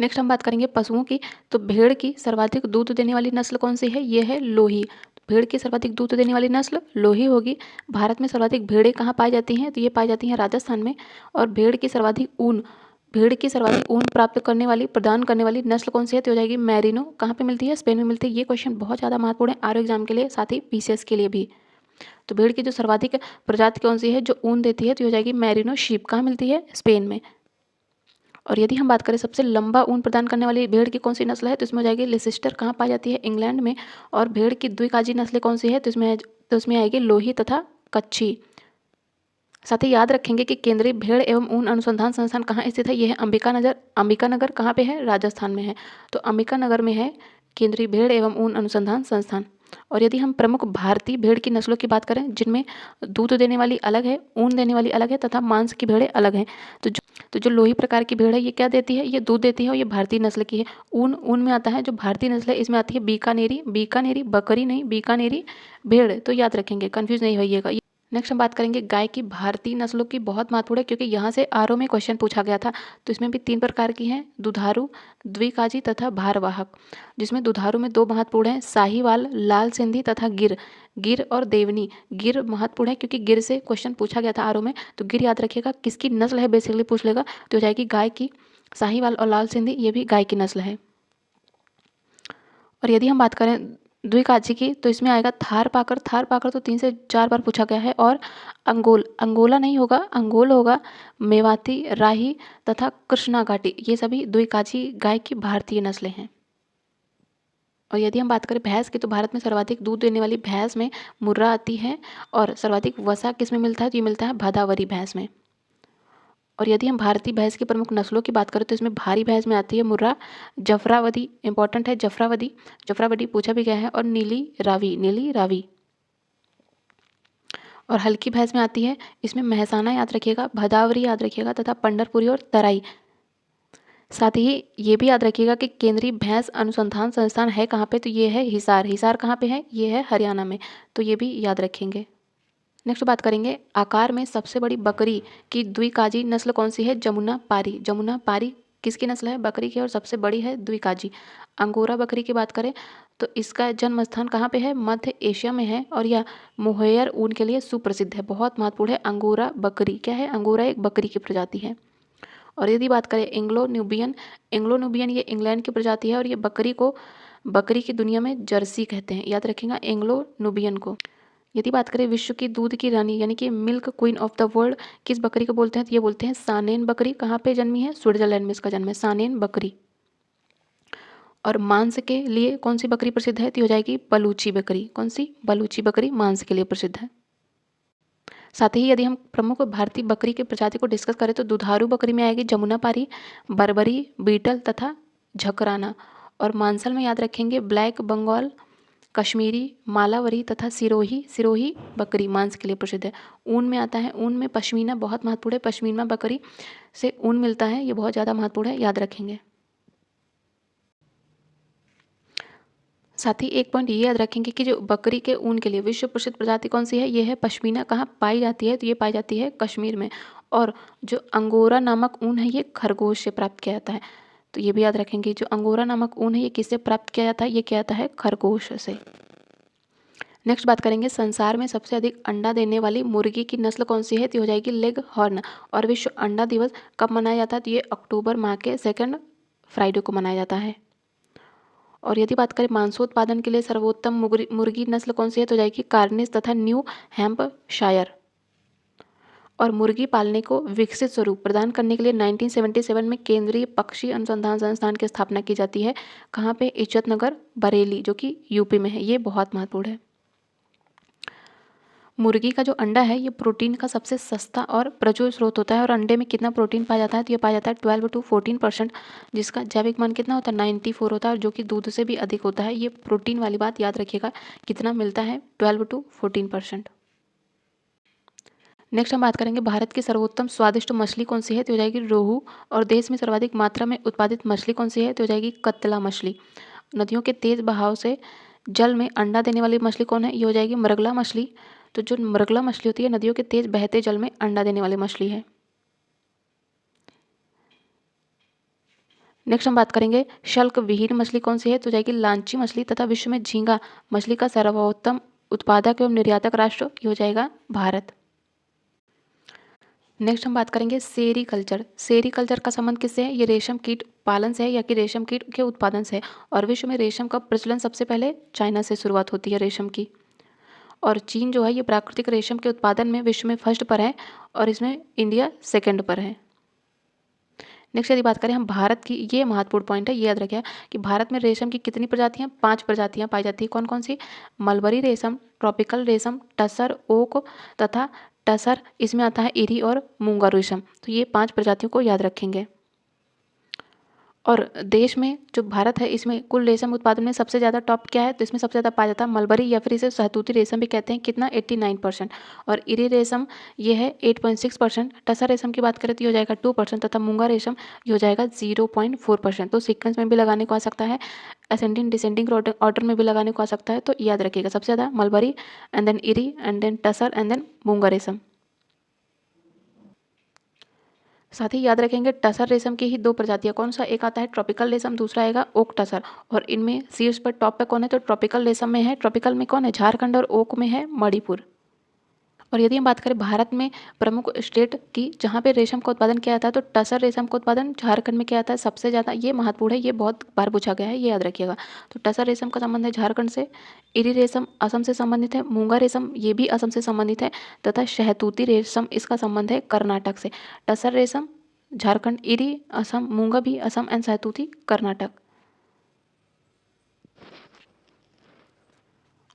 नेक्स्ट हम बात करेंगे पशुओं की। तो भेड़ की सर्वाधिक दूध देने वाली नस्ल कौन सी है? ये है लोही। भेड़ की सर्वाधिक दूध देने वाली नस्ल लोही होगी। भारत में सर्वाधिक भेड़ें कहाँ पाई जाती हैं? तो ये पाई जाती हैं राजस्थान में। और भेड़ की सर्वाधिक ऊन प्राप्त करने वाली, प्रदान करने वाली नस्ल कौन सी है? तो हो जाएगी मैरिनो। कहाँ पे मिलती है? स्पेन में मिलती है। ये क्वेश्चन बहुत ज़्यादा महत्वपूर्ण है आर एग्जाम के लिए, साथ ही पीसीएस के लिए भी। तो भेड़ की जो सर्वाधिक प्रजाति कौन सी है जो ऊन देती है? तो हो जाएगी मैरिनो शीप। कहाँ मिलती है? स्पेन में। और यदि हम बात करें सबसे लंबा ऊन प्रदान करने वाली भेड़ की कौन सी नस्ल है? तो इसमें हो जाएगी लिसेस्टर। कहाँ पाई जाती है? इंग्लैंड में। और भेड़ की द्विकाजी नस्लें कौन सी है? तो इसमें आएगी लोही तथा कच्छी। साथ ही याद रखेंगे कि केंद्रीय भेड़ एवं ऊन अनुसंधान संस्थान कहाँ स्थित है? यह है अंबिकानगर। कहाँ पे है? राजस्थान में है। तो अंबिकानगर में है केंद्रीय भेड़ एवं ऊन अनुसंधान संस्थान। और यदि हम प्रमुख भारतीय भेड़ की नस्लों की बात करें, जिनमें दूध देने वाली अलग है, ऊन देने वाली अलग है तथा मांस की भेड़ें अलग हैं। तो जो लोही प्रकार की भेड़ है ये क्या देती है? ये दूध देती है और ये भारतीय नस्ल की है। ऊन में आता है जो भारतीय नस्ल है, इसमें आती है बीकानेरी बकरी नहीं, बीकानेरी भेड़। तो याद रखेंगे, कंफ्यूज नहीं होइएगा। नेक्स्ट हम बात करेंगे गाय की भारतीय नस्लों की। बहुत महत्वपूर्ण है क्योंकि यहाँ से आरओ में क्वेश्चन पूछा गया था। तो इसमें भी 3 प्रकार की हैं, दुधारू, द्विकाजी तथा भारवाहक। जिसमें दुधारू में 2 महत्वपूर्ण हैं, साहीवाल, लाल सिंधी तथा गिर और देवनी। गिर महत्वपूर्ण है क्योंकि गिर से क्वेश्चन पूछा गया था आरओ में। तो गिर याद रखिएगा, किसकी नस्ल है बेसिकली पूछ लेगा। तो हो जाएगी गाय की। साहीवाल और लाल सिंधी ये भी गाय की नस्ल है। और यदि हम बात करें द्विकाजी की, तो इसमें आएगा थार पाकर तो 3 से 4 बार पूछा गया है। और अंगोला नहीं होगा, अंगोल होगा, मेवाती, राही तथा कृष्णा घाटी, ये सभी द्विकाजी गाय की भारतीय नस्लें हैं। और यदि हम बात करें भैंस की, तो भारत में सर्वाधिक दूध देने वाली भैंस में मुर्रा आती है। और सर्वाधिक वसा किस में मिलता है? तो ये मिलता है भदावरी भैंस में। और यदि हम भारतीय भैंस की प्रमुख नस्लों की बात करें, तो इसमें भारी भैंस में आती है मुर्रा, जफरावदी, इंपॉर्टेंट है जफरावदी पूछा भी गया है। और नीली रावी। और हल्की भैंस में आती है, इसमें महसाना याद रखिएगा, भदावरी याद रखिएगा तथा पंढरपुरी और तराई। साथ ही ये भी याद रखिएगा कि केंद्रीय भैंस अनुसंधान संस्थान है कहाँ पे? तो ये है हिसार कहाँ पे है? ये है हरियाणा में। तो ये भी याद रखेंगे। नेक्स्ट बात करेंगे आकार में सबसे बड़ी बकरी की द्विकाजी नस्ल कौन सी है? जमुना पारी किसकी नस्ल है? बकरी की। और सबसे बड़ी है द्विकाजी। अंगोरा बकरी की बात करें तो इसका जन्म स्थान कहाँ पे है? मध्य एशिया में है। और यह मोहेयर ऊन के लिए सुप्रसिद्ध है। बहुत महत्वपूर्ण है अंगोरा बकरी। क्या है? अंगोरा एक बकरी की प्रजाति है। और यदि बात करें एंग्लो न्यूबियन ये इंग्लैंड की प्रजाति है। और ये बकरी की दुनिया में जर्सी कहते हैं। याद रखेंगे एंग्लो न्यूबियन को। यदि बात करें विश्व की दूध की रानी यानी कि milk queen of the world किस बकरी को बोलते हैं? तो ये बोलते हैं सानेन बकरी। कहाँ पे जन्मी है? स्विट्जरलैंड में इसका जन्म है, सानेन बकरी। और मांस के लिए कौन सी बकरी प्रसिद्ध है? तो हो जाएगी बलूची बकरी। कौन सी? बलूची बकरी मांस के लिए प्रसिद्ध है। साथ ही यदि हम प्रमुख भारतीय बकरी की प्रजाति को डिस्कस करें तो दुधारू बकरी में आएगी जमुनापारी, बर्बरी, बीटल तथा झकराना। और मांसल में याद रखेंगे ब्लैक बंगाल, कश्मीरी, मालावरी तथा सिरोही बकरी मांस के लिए प्रसिद्ध है। ऊन में आता है, ऊन में पश्मीना बहुत महत्वपूर्ण है। पश्मीना बकरी से ऊन मिलता है, ये बहुत ज़्यादा महत्वपूर्ण है, याद रखेंगे। साथ ही एक पॉइंट ये याद रखेंगे कि जो बकरी के ऊन के लिए विश्व प्रसिद्ध प्रजाति कौन सी है? ये है पश्मीना। कहाँ पाई जाती है? तो ये पाई जाती है कश्मीर में। और जो अंगोरा नामक ऊन है ये खरगोश से प्राप्त किया जाता है। तो ये भी याद रखेंगे, जो अंगोरा नामक ऊन है ये किससे प्राप्त किया जाता है? ये किया जाता है खरगोश से। नेक्स्ट बात करेंगे संसार में सबसे अधिक अंडा देने वाली मुर्गी की नस्ल कौन सी है? तो हो जाएगी लेग हॉर्न। और विश्व अंडा दिवस कब मनाया जाता है? तो ये अक्टूबर माह के 2 फ्राइडे को मनाया जाता है। और यदि बात करें मांसोत्पादन के लिए सर्वोत्तम मुर्गी नस्ल कौन सी है? तो हो जाएगी कार्निस तथा न्यू हैम्पशायर। और मुर्गी पालने को विकसित स्वरूप प्रदान करने के लिए 1977 में केंद्रीय पक्षी अनुसंधान संस्थान की स्थापना की जाती है। कहाँ पे? इज्जतनगर, बरेली, जो कि यूपी में है। ये बहुत महत्वपूर्ण है। मुर्गी का जो अंडा है ये प्रोटीन का सबसे सस्ता और प्रचुर स्रोत होता है और अंडे में कितना प्रोटीन पाया जाता है, तो ये पाया जाता है 12 to 14%, जिसका जैविक मान कितना होता है 94 होता है, और जो कि दूध से भी अधिक होता है। ये प्रोटीन वाली बात याद रखिएगा, कितना मिलता है 12 to 14%। नेक्स्ट हम बात करेंगे भारत की सर्वोत्तम स्वादिष्ट मछली कौन सी है, तो हो जाएगी रोहू। और देश में सर्वाधिक मात्रा में उत्पादित मछली कौन सी है, तो हो जाएगी कतला मछली। नदियों के तेज बहाव से जल में अंडा देने वाली मछली कौन है, ये हो जाएगी मृगला मछली। तो जो मृगला मछली होती है नदियों के तेज बहते जल में अंडा देने वाली मछली है। नेक्स्ट हम बात करेंगे शल्क विहीन मछली कौन सी है, तो जाएगी लांची मछली। तथा विश्व में झींगा मछली का सर्वोत्तम उत्पादक एवं निर्यातक राष्ट्र ये हो जाएगा भारत। नेक्स्ट हम बात करेंगे सेरीकल्चर। सेरीकल्चर का संबंध किससे है, ये रेशम कीट पालन से है या कि रेशम कीट के उत्पादन से है। और विश्व में रेशम का प्रचलन सबसे पहले चाइना से शुरुआत होती है रेशम की। और चीन जो है ये प्राकृतिक रेशम के उत्पादन में विश्व में फर्स्ट पर है और इसमें इंडिया सेकंड पर है। नेक्स्ट यदि बात करें हम भारत की, ये महत्वपूर्ण पॉइंट है, ये याद रखिए कि भारत में रेशम की कितनी प्रजातियां, 5 प्रजातियां पाई जाती है। कौन कौन सी, मलबरी रेशम, ट्रॉपिकल रेशम, टसर, ओक तथा टसर, इसमें आता है इरी और मूंगा रेशम। तो ये 5 प्रजातियों को याद रखेंगे। और देश में जो भारत है इसमें कुल रेशम उत्पादन में सबसे ज़्यादा टॉप क्या है, तो इसमें सबसे ज़्यादा पाया जाता है मलबरी या फिर इसे सहतूती रेशम भी कहते हैं, कितना 89%। और इरी रेशम ये है 8.6%। टसर रेशम की बात करें तो ये हो जाएगा 2% तथा मूंगा रेशम ये हो जाएगा 0.4%। तो सीक्वेंस में भी लगाने को आ सकता है, असेंडिंग डिसेंडिंग ऑर्डर में भी लगाने को आ सकता है। तो याद रखिएगा सबसे ज़्यादा mulberry and then eri and then tussar and then मूंगा रेशम। साथ ही याद रखेंगे टसर रेशम की ही 2 प्रजातियां, कौन सा, एक आता है ट्रॉपिकल रेशम, दूसरा आएगा ओक टसर। और इनमें शीर्ष पर टॉप पे कौन है, तो ट्रॉपिकल रेशम में है, ट्रॉपिकल में कौन है, झारखंड, और ओक में है मणिपुर। और यदि हम बात करें भारत में प्रमुख स्टेट की जहाँ पे रेशम का उत्पादन किया जाता है, तो टसर रेशम का उत्पादन झारखंड में किया जाता है सबसे ज़्यादा। ये महत्वपूर्ण है, ये बहुत बार पूछा गया है, ये याद रखिएगा। तो टसर रेशम का संबंध है झारखंड से, इरी रेशम असम से संबंधित है, मूंगा रेशम ये भी असम से संबंधित है, तथा शहतूती रेशम इसका संबंध है कर्नाटक से। टसर रेशम झारखंड, इरी असम, मूंगा भी असम एंड सहतूती कर्नाटक।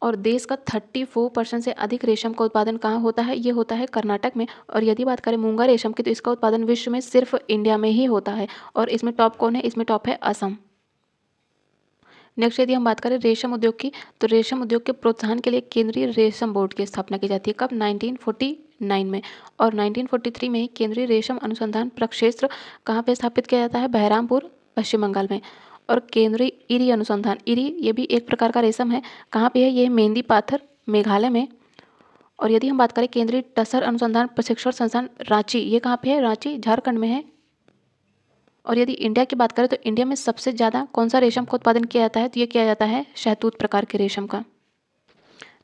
और देश का 34% से अधिक रेशम का उत्पादन कहाँ होता है, ये होता है कर्नाटक में। और यदि बात करें मूंगा रेशम की, तो इसका उत्पादन विश्व में सिर्फ इंडिया में ही होता है। और इसमें टॉप कौन है, इसमें टॉप है असम। नेक्स्ट यदि हम बात करें रेशम उद्योग की, तो रेशम उद्योग के प्रोत्साहन के लिए केंद्रीय रेशम बोर्ड की स्थापना की जाती है, कब, 1949 में। और 1943 में केंद्रीय रेशम अनुसंधान प्रक्षेत्र कहाँ पे स्थापित किया जाता है, बहरामपुर, पश्चिम बंगाल में। और केंद्रीय इरी अनुसंधान, इरी ये भी एक प्रकार का रेशम है, कहाँ पे है, ये मेहंदी पाथर, मेघालय में। और यदि हम बात करें केंद्रीय टसर अनुसंधान प्रशिक्षण संस्थान रांची, ये कहाँ पे है, रांची झारखंड में है। और यदि इंडिया की बात करें तो इंडिया में सबसे ज़्यादा कौन सा रेशम का उत्पादन किया जाता है, तो ये किया जाता है शहतूत प्रकार के रेशम का।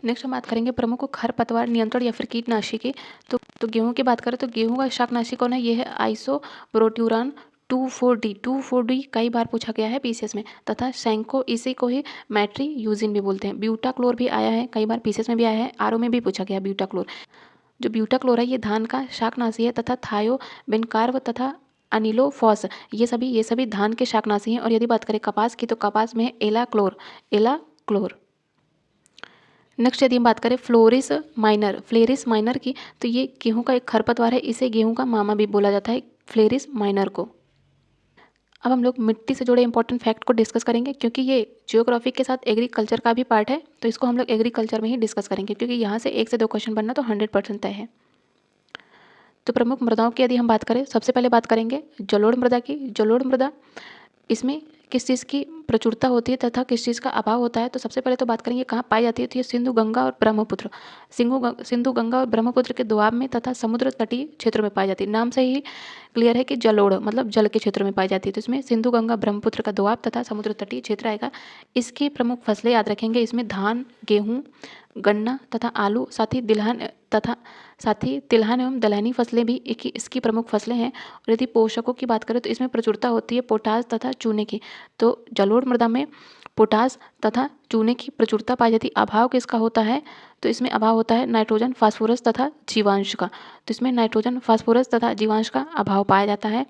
नेक्स्ट हम बात करेंगे प्रमुख खरपतवार नियंत्रण या फिर कीटनाशी की। तो गेहूं की बात करें तो गेहूं का शाकनाशी कौन है, ये है आइसोप्रोट्यूरान 24D। 24D कई बार पूछा गया है पीसीएस में। तथा सैंको, इसी को ही मैट्री यूजिन भी बोलते हैं। ब्यूटाक्लोर भी आया है कई बार पीसीएस में भी आया है, आरओ में भी पूछा गया ब्यूटाक्लोर। जो ब्यूटाक्लोर है ये धान का शाकनाशी है। तथा थायो बेनकार्व तथा अनिलोफॉस ये सभी धान के शाकनाशी हैं। और यदि बात करें कपास की, तो कपास में है एला क्लोर। नेक्स्ट यदि हम बात करें फ्लेरिस माइनर की, तो ये गेहूं का एक खरपतवार है, इसे गेहूं का मामा भी बोला जाता है, फ्लेरिस माइनर को। अब हम लोग मिट्टी से जुड़े इंपॉर्टेंट फैक्ट को डिस्कस करेंगे, क्योंकि ये जियोग्राफी के साथ एग्रीकल्चर का भी पार्ट है, तो इसको हम लोग एग्रीकल्चर में ही डिस्कस करेंगे, क्योंकि यहाँ से 1 से 2 क्वेश्चन बनना तो 100% तय है। तो प्रमुख मृदाओं की यदि हम बात करें, सबसे पहले बात करेंगे जलोढ़ मृदा की। जलोढ़ मृदा, इसमें किस चीज़ की प्रचुरता होती है तथा किस चीज़ का अभाव होता है, तो सबसे पहले तो बात करेंगे कहाँ पाई जाती है, तो ये सिंधु गंगा और ब्रह्मपुत्र, सिंधु गंगा और ब्रह्मपुत्र के दोआब में तथा समुद्र तटीय क्षेत्रों में पाई जाती है। नाम से ही क्लियर है कि जलोढ़ मतलब जल के क्षेत्र में पाई जाती है, तो इसमें सिंधु गंगा ब्रह्मपुत्र का दोआब तथा समुद्र तटीय क्षेत्र आएगा। इसकी प्रमुख फसलें याद रखेंगे, इसमें धान, गेहूँ, गन्ना तथा आलू, साथ ही तिलहन एवं दलहनी फसलें भी इसकी प्रमुख फसलें हैं। और यदि पोषकों की बात करें तो इसमें प्रचुरता होती है पोटास तथा चूने की। तो जलोढ़ मृदा में पोटास तथा चूने की प्रचुरता पाई जाती है। अभाव किसका होता है, तो इसमें अभाव होता है नाइट्रोजन, फास्फोरस तथा जीवांश का। तो इसमें नाइट्रोजन, फास्फोरस तथा जीवांश का अभाव पाया जाता है।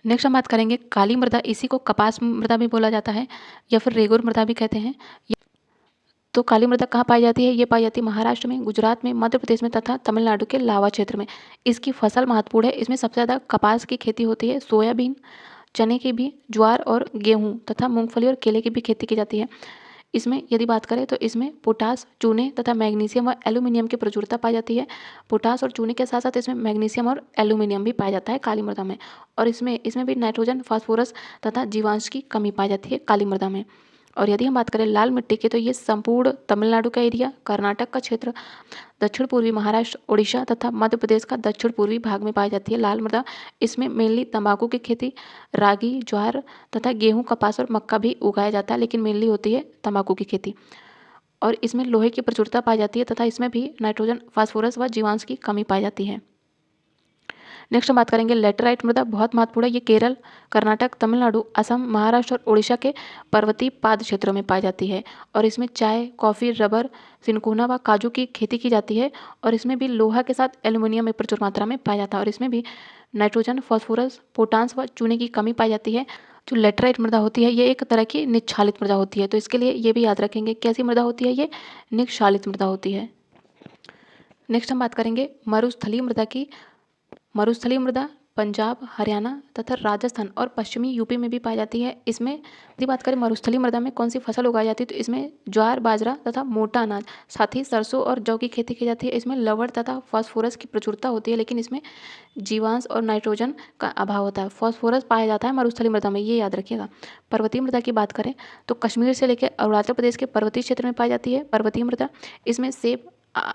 नेक्स्ट हम बात करेंगे काली मृदा, इसी को कपास मृदा भी बोला जाता है या फिर रेगुर मृदा भी कहते हैं। तो काली मृदा कहाँ पाई जाती है? ये पाई जाती है महाराष्ट्र में, गुजरात में, मध्य प्रदेश में तथा तमिलनाडु के लावा क्षेत्र में। इसकी फसल महत्वपूर्ण है। इसमें सबसे ज़्यादा कपास की खेती होती है, सोयाबीन, चने की भी, ज्वार और गेहूँ तथा मूंगफली और केले की भी खेती की जाती है। इसमें यदि बात करें तो इसमें पोटास, चूने तथा मैग्नीशियम व एल्यूमिनियम की प्रचुरता पाई जाती है। पोटास और चूने के साथ साथ इसमें मैग्नीशियम और एल्यूमिनियम भी पाया जाता है काली मृदा में। और इसमें भी नाइट्रोजन, फास्फोरस तथा जीवांश की कमी पाई जाती है काली मृदा में। और यदि हम बात करें लाल मिट्टी की, तो ये संपूर्ण तमिलनाडु का एरिया, कर्नाटक का क्षेत्र, दक्षिण पूर्वी महाराष्ट्र, उड़ीसा तथा मध्य प्रदेश का दक्षिण पूर्वी भाग में पाई जाती है लाल मृदा। इसमें मेनली तंबाकू की खेती, रागी, ज्वार तथा गेहूं, कपास और मक्का भी उगाया जाता है, लेकिन मेनली होती है तंबाकू की खेती। और इसमें लोहे की प्रचुरता पाई जाती है तथा इसमें भी नाइट्रोजन, फास्फोरस व जीवांश की कमी पाई जाती है। नेक्स्ट हम बात करेंगे लेटराइट मृदा, बहुत महत्वपूर्ण है। ये केरल, कर्नाटक, तमिलनाडु, असम, महाराष्ट्र और उड़ीसा के पर्वतीय पाद क्षेत्रों में पाई जाती है। और इसमें चाय, कॉफ़ी, रबर, सिनकोना व काजू की खेती की जाती है। और इसमें भी लोहा के साथ एल्यूमिनियम में प्रचुर मात्रा में पाया जाता है। और इसमें भी नाइट्रोजन, फास्फोरस, पोटास व चूने की कमी पाई जाती है। जो लेटराइट मृदा होती है ये एक तरह की निक्षालित मृदा होती है, तो इसके लिए ये भी याद रखेंगे कैसी मृदा होती है, ये निक्षालित मृदा होती है। नेक्स्ट हम बात करेंगे मरुस्थलीय मृदा की। मरुस्थलीय मृदा पंजाब, हरियाणा तथा राजस्थान और पश्चिमी यूपी में भी पाई जाती है। इसमें यदि बात करें मरुस्थलीय मृदा में कौन सी फसल उगाई जाती है, तो इसमें ज्वार, बाजरा तथा मोटा अनाज, साथ ही सरसों और जौ की खेती की जाती है। इसमें लवण तथा फास्फोरस की प्रचुरता होती है, लेकिन इसमें जीवांश और नाइट्रोजन का अभाव होता है। फास्फोरस पाया जाता है मरुस्थलीय मृदा में, ये याद रखिएगा। पर्वतीय मृदा की बात करें तो कश्मीर से लेकर अरुणाचल प्रदेश के पर्वतीय क्षेत्र में पाई जाती है पर्वतीय मृदा। इसमें सेब,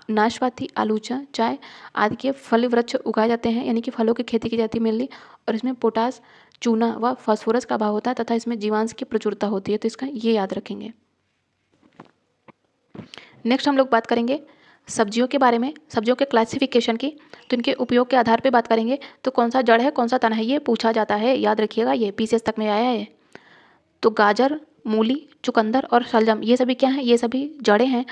नाशपाती, आलूचा, चाय आदि के फल वृक्ष उगाए जाते हैं, यानी कि फलों की खेती की जाती है मेनली। और इसमें पोटास, चूना व फास्फोरस का अभाव होता है तथा इसमें जीवांश की प्रचुरता होती है, तो इसका ये याद रखेंगे। नेक्स्ट हम लोग बात करेंगे सब्जियों के बारे में, सब्जियों के क्लासिफिकेशन की। तो इनके उपयोग के आधार पर बात करेंगे तो कौन सा जड़ है, कौन सा तना है, ये पूछा जाता है, याद रखिएगा, ये पीसीएस तक में आया है। तो गाजर, मूली, चुकंदर और शलजम ये सभी क्या हैं, ये सभी जड़ें हैं।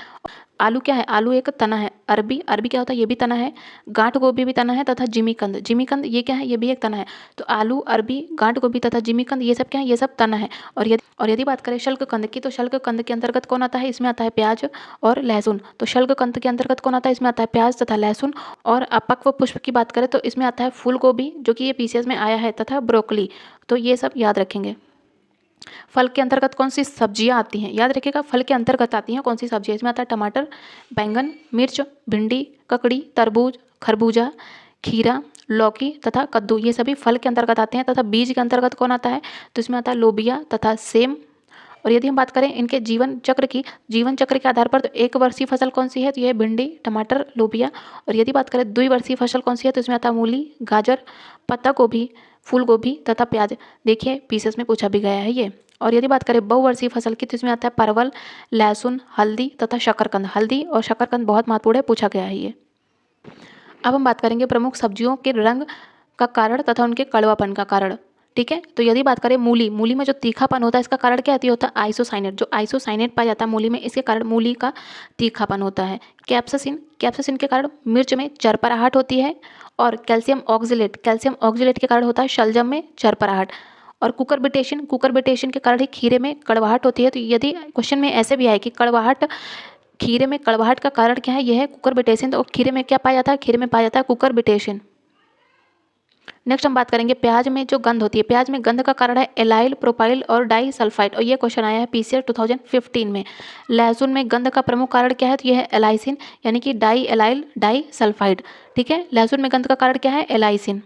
आलू क्या है, आलू एक तना है। अरबी, अरबी क्या होता है, ये भी तना है। गांठ गोभी भी तना है तथा जिमीकंद, जिमीकंद ये क्या है, ये भी एक तना है। तो आलू, अरबी, गांठ गोभी तथा जिमीकंद ये सब क्या है, ये सब तना है। और यदि बात करें शल्ककंद की, तो शल्ककंद के अंतर्गत कौन आता है, इसमें आता है प्याज और लहसुन। तो शल्ककंद के अंतर्गत कौन आता है, इसमें आता है प्याज तथा लहसुन। और अपक्व पुष्प की बात करें तो इसमें आता है फूल गोभी, जो कि ये पीसीएस में आया है, तथा ब्रोकली। तो ये सब याद रखेंगे। फल के अंतर्गत कौन सी सब्जियां आती हैं, याद रखिएगा, फल के अंतर्गत आती हैं कौन सी सब्जियां। इसमें आता है टमाटर, बैंगन, मिर्च, भिंडी, ककड़ी, तरबूज, खरबूजा, खीरा, लौकी तथा कद्दू ये सभी फल के अंतर्गत आते हैं। तथा बीज के अंतर्गत कौन आता है, तो इसमें आता है लोबिया तथा सेम। और यदि हम बात करें इनके जीवन चक्र की, जीवन चक्र के आधार पर तो एक वर्षीय फसल कौन सी है, तो यह है भिंडी, टमाटर, लोबिया। और यदि बात करें द्विवर्षीय फसल कौन सी है, तो इसमें आता है मूली, गाजर, पत्ता गोभी, फूल गोभी तथा प्याज। देखिए पीसेस में पूछा भी गया है ये। और यदि बात करें बहुवर्षीय फसल की, तो इसमें आता है परवल, लहसुन, हल्दी तथा शकरकंद। हल्दी और शकरकंद बहुत महत्वपूर्ण है, पूछा गया है ये। अब हम बात करेंगे प्रमुख सब्जियों के रंग का कारण तथा उनके कड़वापन का कारण। ठीक है, तो यदि बात करें मूली, मूली में जो तीखापन होता है इसका कारण क्या होता है, आइसोसाइनेट। जो आइसोसाइनेट पाया जाता है मूली में, इसके कारण मूली का तीखापन होता है। कैप्सासिन, कैप्सासिन के कारण मिर्च में चरपराहट होती है। और कैल्शियम ऑक्जेलेट, कैल्शियम ऑक्जेलेट के कारण होता है शलजम में चरपराहट। और कुकरबिटेशन, कुकरबिटेशन के कारण ही खीरे में कड़वाहट होती है। तो यदि क्वेश्चन में ऐसे भी आए कि कड़वाहट, खीरे में कड़वाहट का कारण क्या है, यह है कुकरबिटेशन। तो खीरे में क्या पाया जाता है, खीरे में पाया जाता है कुकरबिटेशन। नेक्स्ट हम बात करेंगे प्याज में जो गंध होती है, प्याज में गंध का कारण है एलाइल, प्रोपाइल और डाई सल्फाइड। और ये क्वेश्चन आया है पीसीएस 2015 में। लहसुन में गंध का प्रमुख कारण क्या है, तो यह है एलाइसिन, यानी कि डाई एलाइल डाई सल्फाइड। ठीक है, लहसुन में गंध का कारण क्या है, एलाइसिन।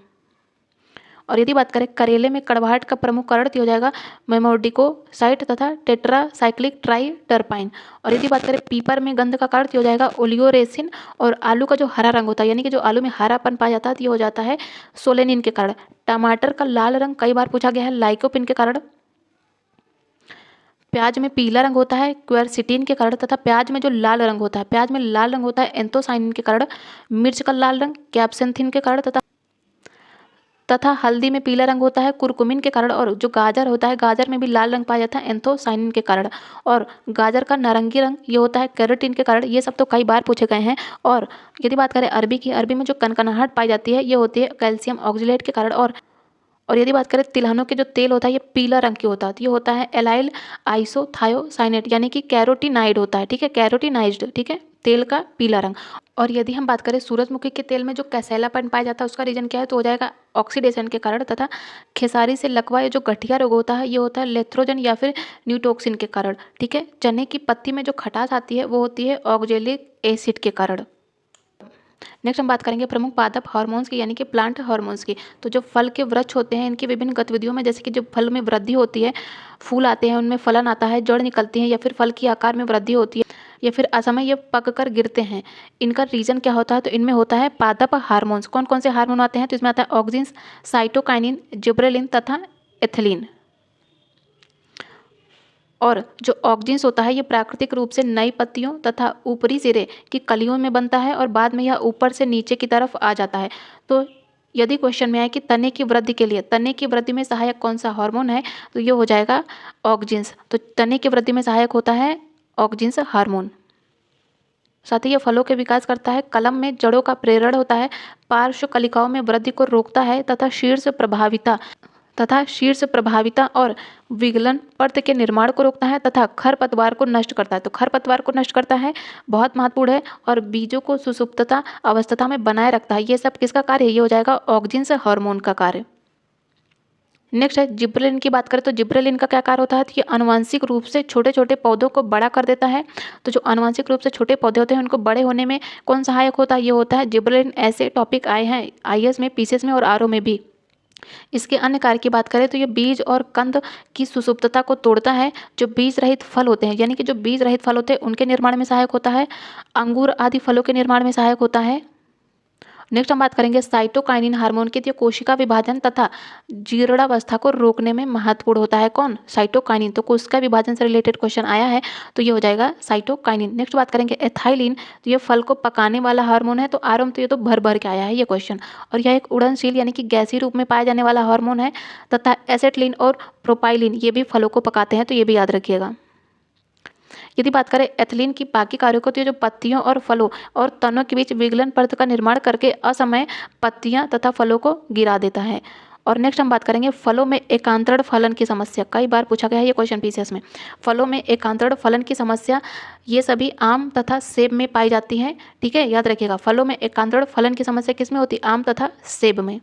और यदि बात करें करेले में कड़वाहट का प्रमुख कारण हो जाएगा मेमोर्डिकोसाइट तथा टेट्रासाइक्लिक ट्राइटरपाइन। और यदि बात करें पीपर में गंध का कारण हो जाएगा ओलियोरेसिन। और आलू का जो हरा रंग होता है, यानी कि जो आलू में हरापन पाया जाता है, ये हो जाता है सोलेनिन के कारण। टमाटर का लाल रंग कई बार पूछा गया है, लाइकोपिन के कारण। प्याज में पीला रंग होता है क्वेरसिटीन के कारण। तथा प्याज में जो लाल रंग होता है, प्याज में लाल रंग होता है एंथोसाइनिन के कारण। मिर्च का लाल रंग कैप्सेंथिन के कारण। तथा हल्दी में पीला रंग होता है कुरकुमिन के कारण। और जो गाजर होता है, गाजर में भी लाल रंग पाया जाता है एंथोसाइनिन के कारण। और गाजर का नारंगी रंग ये होता है कैरोटीन के कारण। ये सब तो कई बार पूछे गए हैं। और यदि बात करें अरबी की, अरबी में जो कनकनाहट पाई जाती है ये होती है कैल्शियम ऑक्जेलेट के कारण। और यदि बात करें तिलहनों के जो तेल होता है ये पीला रंग की होता है, तो ये होता है एलाइल आइसोथायोसाइनेट यानी कि कैरोटीनाइड होता है, ठीक है, कैरोटीनाइज्ड, ठीक है, तेल का पीला रंग। और यदि हम बात करें सूरजमुखी के तेल में जो कैसेलापन पाया जाता है उसका रीजन क्या है, तो हो जाएगा ऑक्सीडेशन के कारण, तथा खेसारी से लकवा या जो गठिया रोग होता है ये होता है लेथ्रोजन या फिर न्यूटोक्सिन के कारण, ठीक है। चने की पत्ती में जो खटास आती है वो होती है ऑक्जेलिक एसिड के कारण। नेक्स्ट हम बात करेंगे प्रमुख पादप हार्मोन्स की यानी कि प्लांट हार्मोन्स की। तो जो फल के वृक्ष होते हैं इनकी विभिन्न गतिविधियों में, जैसे कि जो फल में वृद्धि होती है, फूल आते हैं, उनमें फलन आता है, जड़ निकलती है, या फिर फल की आकार में वृद्धि होती है, या फिर असमय ये पक कर गिरते हैं, इनका रीजन क्या होता है, तो इनमें होता है पादप हार्मोन्स। कौन कौन से हार्मोन आते हैं, तो इसमें आता है ऑक्सिन, साइटोकाइनिन, जिब्रेलिन तथा एथिलीन। और जो ऑक्जिन्स होता है ये प्राकृतिक रूप से नई पत्तियों तथा ऊपरी सिरे की कलियों में बनता है और बाद में यह ऊपर से नीचे की तरफ आ जाता है। तो यदि क्वेश्चन में आए कि तने की वृद्धि के लिए तने की वृद्धि में सहायक कौन सा हार्मोन है, तो ये हो जाएगा ऑक्जिन्स। तो तने की वृद्धि में सहायक होता है ऑक्जिन्स हार्मोन। साथ ही यह फलों के विकास करता है, कलम में जड़ों का प्रेरण होता है, पार्श्व कलिकाओं में वृद्धि को रोकता है तथा शीर्ष प्रभाविता और विगलन पर्त के निर्माण को रोकता है तथा खरपतवार को नष्ट करता है। तो खरपतवार को नष्ट करता है, बहुत महत्वपूर्ण है, और बीजों को सुसुप्तता अवस्था में बनाए रखता है। ये सब किसका कार्य है, ये हो जाएगा ऑक्जिन्स हार्मोन का कार्य। नेक्स्ट है जिब्रेलिन की बात करें तो जिब्रेलिन का क्या कार्य होता है, तो ये आनुवांशिक रूप से छोटे छोटे पौधों को बड़ा कर देता है। तो जो आनुवांशिक रूप से छोटे पौधे होते हैं उनको बड़े होने में कौन सहायक होता है, ये होता है जिब्रेलिन। ऐसे टॉपिक आए हैं आईएएस में, पीसीएस में और आरओ में भी। इसके अन्य कार्य की बात करें तो ये बीज और कंद की सुसुप्तता को तोड़ता है। जो बीज रहित फल होते हैं यानी कि जो बीज रहित फल होते हैं उनके निर्माण में सहायक होता है। अंगूर आदि फलों के निर्माण में सहायक होता है। नेक्स्ट हम बात करेंगे साइटोकाइनिन हार्मोन की। तो कोशिका विभाजन तथा जीर्णावस्था को रोकने में महत्वपूर्ण होता है। कौन, साइटोकाइनिन। तो कोशिका विभाजन से रिलेटेड क्वेश्चन आया है तो ये हो जाएगा साइटोकाइनिन। नेक्स्ट बात करेंगे एथाइलिन। तो ये फल को पकाने वाला हार्मोन है। तो आरओ में तो ये तो भर भर के आया है ये क्वेश्चन, और यह एक उड़नशील यानी कि गैसीय रूप में पाया जाने वाला हार्मोन है। तथा एसेटिलीन और प्रोपाइलिन ये भी फलों को पकाते हैं, तो ये भी याद रखिएगा। यदि बात करें एथिलीन की बाकी कार्यों को, तो ये जो पत्तियों और फलों और तनों के बीच विगलन परत का निर्माण करके असमय पत्तियां तथा फलों को गिरा देता है। और नेक्स्ट हम बात करेंगे फलों में एकांतरण फलन की समस्या। कई बार पूछा गया है ये क्वेश्चन पीसीएस में। फलों में एकांतरण फलन की समस्या ये सभी आम तथा सेब में पाई जाती है, ठीक है, याद रखिएगा। फलों में एकांतरण फलन की समस्या किस में होती है, आम तथा सेब में।